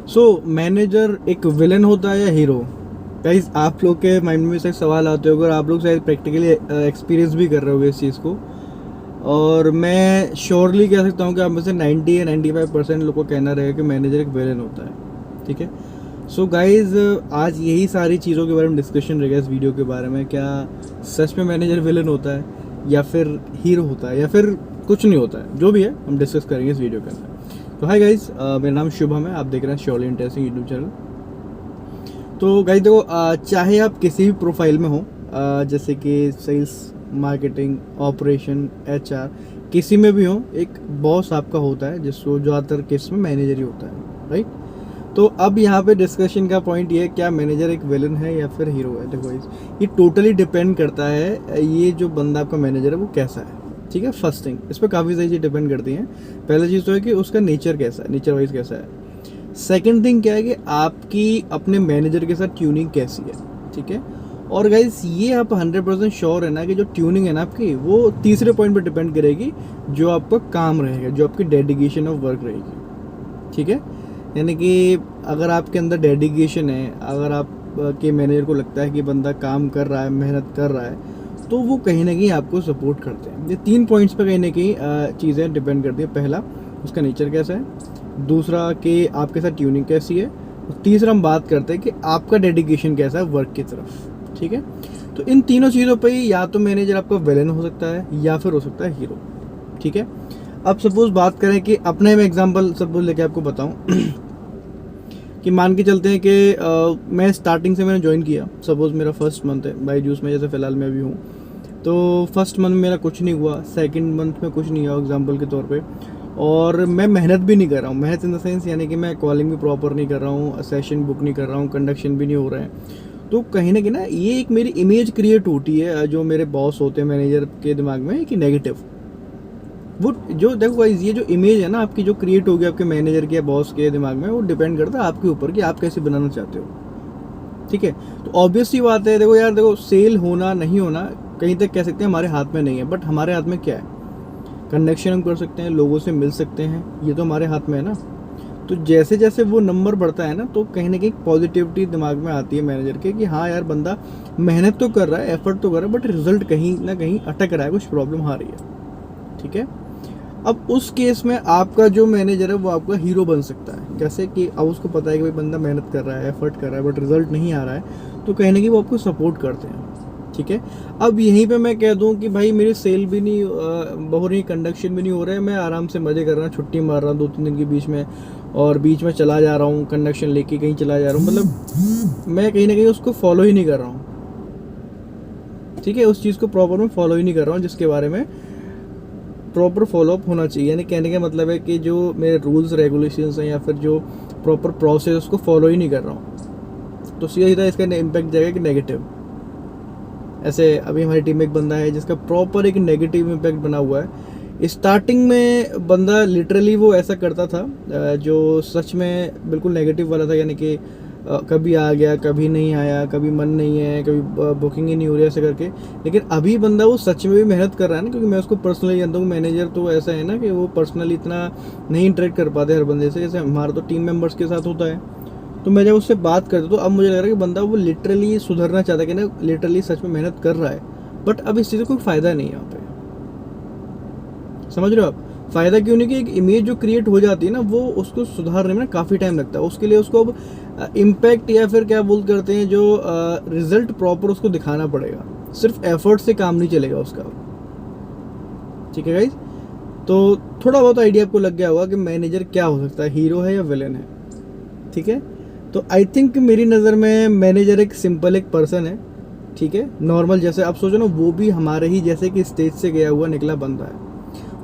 So manager एक villain होता है या हीरो? गाइस आप लोग के माइंड में से सवाल आते होगा और आप लोग शायद प्रैक्टिकली एक्सपीरियंस भी कर रहे होगे इस चीज़ को, और मैं श्योरली कह सकता हूँ कि आप में से 90 या 95% लोग को कहना रहेगा कि मैनेजर एक विलन होता है। ठीक है, सो गाइज आज यही सारी चीज़ों के बारे में डिस्कशन रहेगा इस वीडियो के बारे में। क्या सच में मैनेजर विलन होता है या फिर हीरो होता है या फिर कुछ नहीं होता है, जो भी है हम डिस्कस करेंगे इस वीडियो के अंदर। तो हाय गाइज, मेरा नाम शुभम है, आप देख रहे हैं श्योरली इंटरेस्टिंग यूट्यूब चैनल। तो गाइज देखो, चाहे आप किसी भी प्रोफाइल में हो, जैसे कि सेल्स, मार्केटिंग, ऑपरेशन, एचआर, किसी में भी हो, एक बॉस आपका होता है जिसको ज़्यादातर केस में मैनेजर ही होता है, राइट? तो अब यहाँ पे डिस्कशन का पॉइंट ये है, क्या मैनेजर एक विलन है या फिर हीरो है? देखो ये टोटली डिपेंड करता है ये जो बंदा आपका मैनेजर है वो कैसा है। ठीक है, फर्स्ट थिंग, इस पर काफ़ी सारी चीज़ डिपेंड करती हैं। पहला चीज़ तो है कि उसका नेचर कैसा है, नेचर वाइज कैसा है। सेकंड थिंग क्या है कि आपकी अपने मैनेजर के साथ ट्यूनिंग कैसी है। ठीक है, और गाइज ये आप 100% श्योर है ना कि जो ट्यूनिंग है ना आपकी, वो तीसरे पॉइंट पर डिपेंड करेगी, जो आपका काम रहेगा, जो आपकी डेडिकेशन ऑफ वर्क रहेगी। ठीक है, यानी कि अगर आपके अंदर डेडिकेशन है, अगर आप के मैनेजर को लगता है कि बंदा काम कर रहा है, मेहनत कर रहा है, तो वो कहीं ना कहीं आपको सपोर्ट करते हैं। ये 3 पॉइंट्स पे कहीं ना कहीं चीज़ें डिपेंड करती है। पहला, उसका नेचर कैसा है। दूसरा, कि आपके साथ ट्यूनिंग कैसी है। और तीसरा, हम बात करते हैं कि आपका डेडिकेशन कैसा है वर्क की तरफ। ठीक है, तो इन तीनों चीज़ों पर ही या तो मैनेजर आपका विलेन हो सकता है या फिर हो सकता है हीरो। ठीक है, अब सपोज बात करें कि अपने में एग्जाम्पल सपोज लेके आपको बताऊं कि मान के चलते हैं कि मैं स्टार्टिंग से मैंने ज्वाइन किया, सपोज मेरा फर्स्ट मंथ है बायजूस में, जैसे फ़िलहाल मैं भी हूँ। तो फर्स्ट मंथ मेरा कुछ नहीं हुआ, सेकंड मंथ में कुछ नहीं हुआ एग्जांपल के तौर पे, और मैं मेहनत भी नहीं कर रहा हूँ। मेहनत इन द सेंस यानी कि मैं कॉलिंग भी प्रॉपर नहीं कर रहा हूँ, सेशन बुक नहीं कर रहा हूँ, कंडक्शन भी नहीं हो रहा है। तो कहीं ना ये एक मेरी इमेज क्रिएट होती है, जो मेरे बॉस होते हैं मैनेजर के दिमाग में, कि नेगेटिव। वो जो देखो गाइस, ये जो इमेज है ना आपकी, जो क्रिएट होगी आपके मैनेजर के या बॉस के दिमाग में, वो डिपेंड करता है आपके ऊपर कि आप कैसे बनाना चाहते हो। ठीक है, तो ऑब्वियस सी बात है, देखो यार, देखो सेल होना नहीं होना कहीं तक कह सकते हैं हमारे हाथ में नहीं है, बट हमारे हाथ में क्या है? कनेक्शन हम कर सकते हैं, लोगों से मिल सकते हैं, ये तो हमारे हाथ में है ना। तो जैसे जैसे वो नंबर बढ़ता है ना, तो कहीं ना कहीं पॉजिटिविटी दिमाग में आती है मैनेजर के कि हाँ यार, बंदा मेहनत तो कर रहा है, एफर्ट तो कर रहा है, बट रिजल्ट कहीं ना कहीं अटक रहा है, कुछ प्रॉब्लम आ रही है। ठीक है, अब उस केस में आपका जो मैनेजर है वो आपका हीरो बन सकता है। जैसे कि अब उसको पता है कि भाई बंदा मेहनत कर रहा है, एफर्ट कर रहा है, बट रिजल्ट नहीं आ रहा है, तो कहीं ना कहीं वो आपको सपोर्ट करते हैं। ठीक है, अब यहीं पे मैं कह दूं कि भाई मेरी सेल भी नहीं हो रही, कंडक्शन भी नहीं हो रहा है, मैं आराम से मज़े कर रहा हूँ, छुट्टी मार रहा हूँ 2-3 दिन के बीच में, और बीच में चला जा रहा हूँ कंडक्शन लेके, कहीं चला जा रहा हूँ, मतलब मैं कहीं ना कहीं उसको फॉलो ही नहीं कर रहा हूँ। ठीक है, उस चीज़ को प्रॉपर मैं फॉलो ही नहीं कर रहा हूँ जिसके बारे में प्रॉपर फॉलोअप होना चाहिए। यानी कहने का मतलब है कि जो मेरे रूल्स रेगुलेशंस हैं या फिर जो प्रॉपर प्रोसेस, उसको फॉलो ही नहीं कर रहा हूँ, तो सीधा सीधा इसका इम्पैक्ट जाएगा कि नेगेटिव। ऐसे अभी हमारी टीम में एक बंदा है जिसका प्रॉपर एक नेगेटिव इम्पैक्ट बना हुआ है। स्टार्टिंग में बंदा लिटरली वो ऐसा करता था जो सच में बिल्कुल नेगेटिव वाला था, यानी कि कभी आ गया, कभी नहीं आया, कभी मन नहीं है, कभी बुकिंग ही नहीं हो रही, ऐसे करके। लेकिन अभी बंदा वो सच में भी मेहनत कर रहा है ना, क्योंकि मैं उसको पर्सनली जानता हूँ। मैनेजर तो ऐसा है ना कि वो पर्सनली इतना नहीं इंटरेक्ट कर पाते हर बंदे से, जैसे हमारा तो टीम मेंबर्स के साथ होता है। तो मैं जब उससे बात करता तो अब मुझे लग रहा है कि बंदा वो लिटरली सुधरना चाहता है, कि ना लिटरली सच में मेहनत कर रहा है, बट अब इस चीज़ का कोई फ़ायदा नहीं है यहाँ पे। समझ रहे हो आप? फ़ायदा क्यों नहीं? कि एक इमेज जो क्रिएट हो जाती है ना, वो उसको सुधारने में ना काफ़ी टाइम लगता है। उसके लिए उसको अब इम्पैक्ट या फिर क्या बोल करते हैं, जो रिजल्ट प्रॉपर उसको दिखाना पड़ेगा। सिर्फ एफर्ट से काम नहीं चलेगा उसका। ठीक है गाइज, तो थोड़ा बहुत आइडिया आपको लग गया होगा कि मैनेजर क्या हो सकता है, हीरो है या विलेन है। ठीक है, तो आई थिंक मेरी नज़र में मैनेजर एक सिंपल एक पर्सन है। ठीक है, नॉर्मल, जैसे आप सोचो ना, वो भी हमारे ही जैसे कि स्टेज से गया हुआ निकला बंदा है,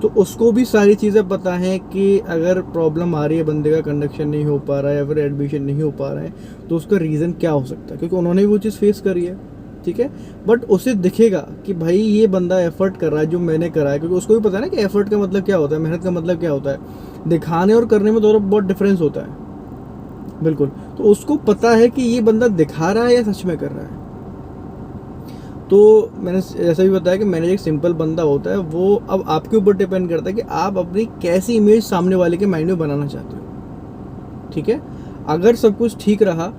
तो उसको भी सारी चीज़ें पता है कि अगर प्रॉब्लम आ रही है, बंदे का कंडक्शन नहीं हो पा रहा है या फिर एडमिशन नहीं हो पा रहा है, तो उसका रीज़न क्या हो सकता है, क्योंकि उन्होंने भी वो चीज़ फेस करी है। ठीक है, बट उसे दिखेगा कि भाई ये बंदा एफर्ट कर रहा है जो मैंने करा है, क्योंकि उसको भी पता है ना कि एफर्ट का मतलब क्या होता है, मेहनत का मतलब क्या होता है। दिखाने और करने में दोनों बहुत डिफरेंस होता है, बिल्कुल। तो उसको पता है कि ये बंदा दिखा रहा है या सच में कर रहा है। तो मैंने जैसा भी बताया कि मैनेजर एक सिंपल बंदा होता है, वो अब आपके ऊपर डिपेंड करता है कि आप अपनी कैसी इमेज सामने वाले के माइंड में बनाना चाहते हो। ठीक है, अगर सब कुछ ठीक रहा,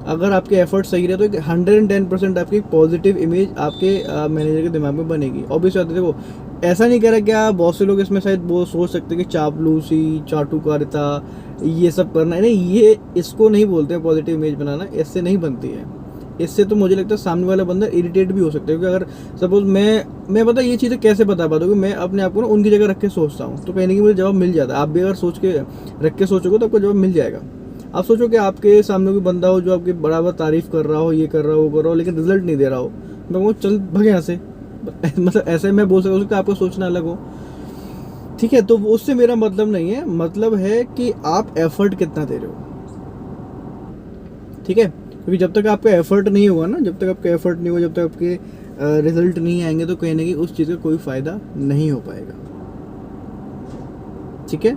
अगर आपके एफर्ट सही रहे, तो 110% आपकी पॉजिटिव इमेज आपके मैनेजर के दिमाग में बनेगी। ऑब्वियस बात है, देखो ऐसा नहीं करा क्या, बहुत से लोग इसमें शायद वो सोच सकते हैं कि चापलूसी, चाटुकारिता, ये सब करना है। नहीं, ये इसको नहीं बोलते हैं पॉजिटिव इमेज बनाना, इससे नहीं बनती है। इससे तो मुझे लगता है सामने वाला बंदा इरिटेट भी हो सकता है, क्योंकि अगर सपोज मैं पता ये चीज़ें कैसे बता पाता हूँ कि मैं अपने आप को ना उनकी जगह रख के सोचता हूँ, तो कहीं ना कहीं मुझे जवाब मिल जाता है। आप भी अगर सोच के रख के सोचोगे तो आपको जवाब मिल जाएगा। आप सोचो कि आपके सामने कोई बंदा हो जो आपकी बराबर तारीफ कर रहा हो, ये कर रहा हो, वो कर रहा हो, लेकिन रिजल्ट नहीं दे रहा हो, मैं वो चल भग यहाँ से मतलब ऐसे मैं बोल सकता हूँ कि आपका सोचना अलग हो, ठीक है। तो उससे मेरा मतलब नहीं है, मतलब है कि आप एफर्ट कितना दे रहे हो, ठीक है। क्योंकि जब तक आपका एफर्ट नहीं होगा ना, जब तक आपका एफर्ट नहीं होगा, जब तक आपके रिजल्ट नहीं आएंगे, तो कहीं ना कहीं उस चीज़ का कोई फ़ायदा नहीं हो पाएगा, ठीक है।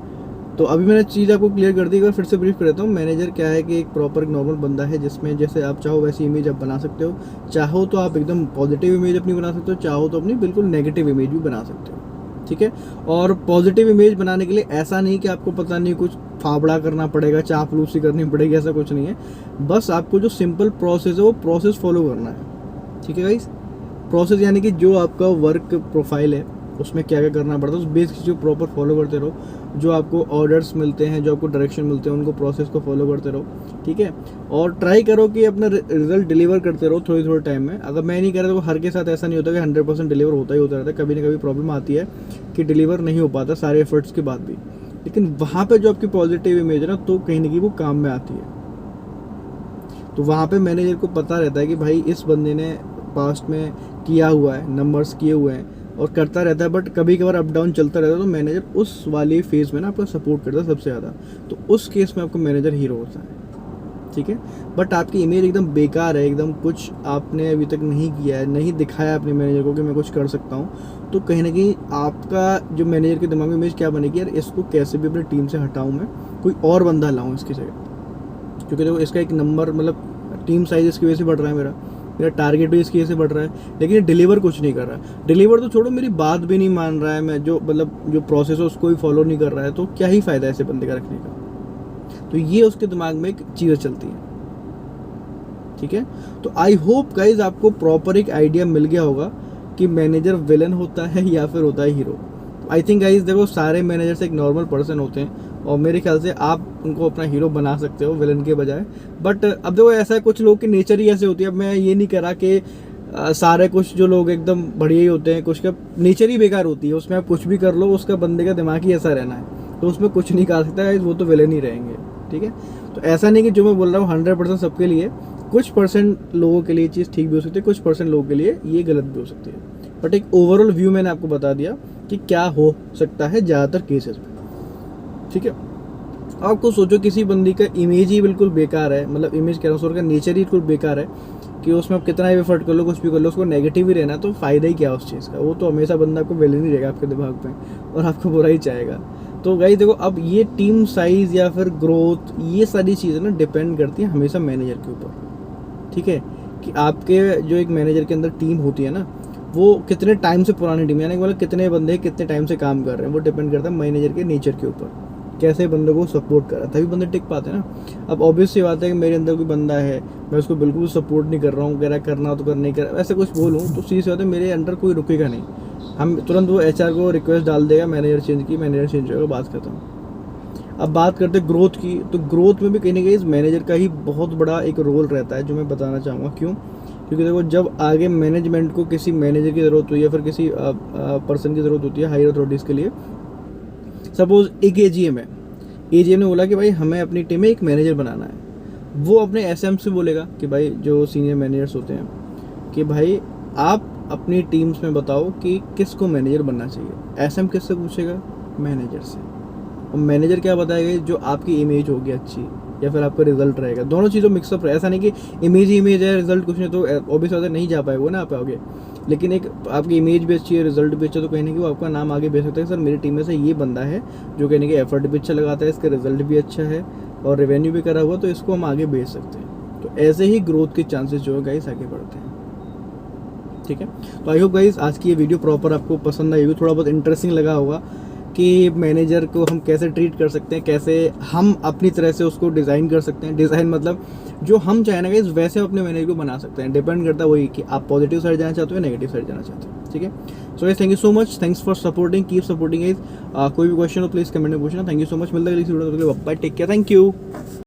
तो अभी मैंने चीज़ आपको क्लियर कर दी, एक बार फिर से ब्रीफ कर देता हूँ। मैनेजर क्या है कि एक प्रॉपर नॉर्मल बंदा है, जिसमें जैसे आप चाहो वैसी इमेज आप बना सकते हो। चाहो तो आप एकदम पॉजिटिव इमेज अपनी बना सकते हो, चाहो तो अपनी बिल्कुल नेगेटिव इमेज भी बना सकते हो, ठीक है। और पॉजिटिव इमेज बनाने के लिए ऐसा नहीं कि आपको पता नहीं कुछ फावड़ा करना पड़ेगा, चापलूसी करनी पड़ेगी, ऐसा कुछ नहीं है। बस आपको जो सिंपल प्रोसेस है वो प्रोसेस फॉलो करना है, ठीक है गाइस। प्रोसेस यानी कि जो आपका वर्क प्रोफाइल है उसमें क्या क्या करना पड़ता है, उस बेसिक चीज़ को प्रॉपर फॉलो करते रहो। जो आपको ऑर्डर्स मिलते हैं, जो आपको डायरेक्शन मिलते हैं, उनको प्रोसेस को फॉलो करते रहो, ठीक है। और ट्राई करो कि अपना रिजल्ट डिलीवर करते रहो थोड़ी थोड़े टाइम में। अगर मैं नहीं कर रहा तो हर के साथ ऐसा नहीं होता कि 100% डिलीवर होता ही होता रहता है। कभी ना कभी प्रॉब्लम आती है कि डिलीवर नहीं हो पाता सारे एफर्ट्स के बाद भी, लेकिन वहाँ पर जो आपकी पॉजिटिव इमेज है ना, तो कहीं ना कहीं वो काम में आती है। तो वहाँ पे मैनेजर को पता रहता है कि भाई इस बंदे ने पास्ट में किया हुआ है, नंबर्स किए हुए हैं और करता रहता है, बट कभी कभार अप डाउन चलता रहता है। तो मैनेजर उस वाली फेज़ में ना आपका सपोर्ट करता है सबसे ज़्यादा। तो उस केस में आपको मैनेजर हीरो होता है, ठीक है। बट आपकी इमेज एकदम बेकार है, एकदम कुछ आपने अभी तक नहीं किया है, नहीं दिखाया अपने मैनेजर को कि मैं कुछ कर सकता हूँ, तो कहीं ना कहीं आपका जो मैनेजर के दिमाग में इमेज क्या बनेगी, यार इसको कैसे भी अपनी टीम से हटाऊँ, मैं कोई और बंदा लाऊँ इसकी जगह। क्योंकि देखो इसका एक नंबर, मतलब टीम साइज इसकी वजह से बढ़ रहा है, मेरा टारगेट भी इसकी वजह से बढ़ रहा है, लेकिन ये डिलीवर कुछ नहीं कर रहा है। डिलीवर तो छोड़ो, मेरी बात भी नहीं मान रहा है, मैं जो मतलब जो प्रोसेस है उसको भी फॉलो नहीं कर रहा है, तो क्या ही फ़ायदा है ऐसे बंदे का रखने का। तो ये उसके दिमाग में एक चीज़ें चलती हैं, ठीक है। तो आई होप गाइज आपको प्रॉपर एक आइडिया मिल गया होगा कि मैनेजर विलन होता है या फिर होता है हीरो। आई थिंक गाइज देखो, सारे मैनेजर्स एक नॉर्मल पर्सन होते हैं, और मेरे ख्याल से आप उनको अपना हीरो बना सकते हो विलन के बजाय। बट अब देखो ऐसा है, कुछ लोग की नेचर ही ऐसे होती है। अब मैं ये नहीं करा कि सारे कुछ जो लोग एकदम बढ़िया ही होते हैं, कुछ का नेचर ही बेकार होती है, उसमें आप कुछ भी कर लो, उसका बंदे का दिमाग ही ऐसा रहना है, तो उसमें कुछ नहीं कर सकता है, वो तो विलन ही रहेंगे, ठीक है। तो ऐसा नहीं कि जो मैं बोल रहा हूँ 100% सबके लिए, कुछ परसेंट लोगों के लिए चीज़ ठीक भी हो सकती है, कुछ परसेंट लोगों के लिए ये गलत भी हो सकती है। बट एक ओवरऑल व्यू मैंने आपको बता दिया कि क्या हो सकता है ज़्यादातर केसेस में, ठीक है। आपको सोचो किसी बंदी का इमेज ही बिल्कुल बेकार है, मतलब इमेज कह रहा हूँ, उसका नेचर ही बिल्कुल बेकार है कि उसमें आप कितना भी एफर्ट कर लो, कुछ भी कर लो, उसको नेगेटिव ही रहना, तो फ़ायदा ही क्या उस चीज़ का। वो तो हमेशा बंदा आपको विलेन ही रहेगा आपके दिमाग में, और आपको बुरा ही चाहेगा। तो गाइस देखो, अब ये टीम साइज़ या फिर ग्रोथ, ये सारी चीज़ें ना डिपेंड करती हैं हमेशा मैनेजर के ऊपर, ठीक है। कि आपके जो एक मैनेजर के अंदर टीम होती है ना, वो कितने टाइम से पुरानी टीम, यानी मतलब कितने बंदे कितने टाइम से काम कर रहे हैं, वो डिपेंड करता है मैनेजर के नेचर के ऊपर, कैसे बंदों को सपोर्ट कर रहा है, तभी बंदे टिक पाते हैं ना। अब ऑब्वियस सी बात है कि मेरे अंदर कोई बंदा है, मैं उसको बिल्कुल सपोर्ट नहीं कर रहा हूँ, कह रहा करना तो कर, नहीं कर, ऐसे कुछ बोलूँ तो सीधी सी बात है, मेरे अंडर कोई रुकेगा नहीं। हम तुरंत वो HR को रिक्वेस्ट डाल देगा मैनेजर चेंज की, मैनेजर चेंज होगा, बात खत्म। अब बात करते हैं ग्रोथ की, तो ग्रोथ में भी कहीं ना कहीं इस मैनेजर का ही बहुत बड़ा एक रोल रहता है, जो मैं बताना चाहूँगा। क्यों? क्योंकि देखो, जब आगे मैनेजमेंट को किसी मैनेजर की ज़रूरत हुई है, फिर किसी पर्सन की ज़रूरत होती है हायर अथॉरिटीज़ के लिए, सपोज एक AGM है, AGM ने बोला कि भाई हमें अपनी टीम में एक मैनेजर बनाना है। वो अपने SM से बोलेगा कि भाई जो सीनियर मैनेजर्स होते हैं कि भाई आप अपनी टीम्स में बताओ कि किसको मैनेजर बनना चाहिए। SM किससे पूछेगा? मैनेजर से। और मैनेजर क्या बताएगा? जो आपकी इमेज होगी अच्छी, या फिर आपका रिजल्ट रहेगा। दोनों चीज़ों मिक्सअप रहे, ऐसा नहीं कि इमेज ही इमेज है, रिजल्ट कुछ नहीं, तो ऑब्वियस बात है नहीं जा पाएगा ना आप आगे। लेकिन एक आपकी इमेज भी अच्छी है, रिजल्ट भी अच्छा, तो कहीं ना कहीं वो आपका नाम आगे भेज सकता है, सर मेरी टीम में से ये बंदा है जो कहीं ना कहीं एफर्ट भी अच्छा लगाता है, इसका रिजल्ट भी अच्छा है और रेवेन्यू भी करा हुआ, तो इसको हम आगे भेज सकते हैं। तो ऐसे ही ग्रोथ के चांसेस जो है गाइस आगे बढ़ते हैं, ठीक है। तो आई होप गाइस आज की ये वीडियो प्रॉपर आपको पसंद आई होगी, थोड़ा बहुत इंटरेस्टिंग लगा होगा कि मैनेजर को हम कैसे ट्रीट कर सकते हैं, कैसे हम अपनी तरह से उसको डिज़ाइन कर सकते हैं। डिज़ाइन मतलब जो हम चाहें ना गाइस वैसे अपने मैनेजर को बना सकते हैं। डिपेंड करता है वही कि आप पॉजिटिव साइड जाना चाहते हो या नेगेटिव साइड जाना चाहते हो। ठीक है, so guys thank you so much, thanks for supporting, keep supporting guys. कोई भी क्वेश्चन हो प्लीज़ कमेंट में पूछना। थैंक यू सो मच, मिलता है किसी वीडियो में, bye, take care, thank you.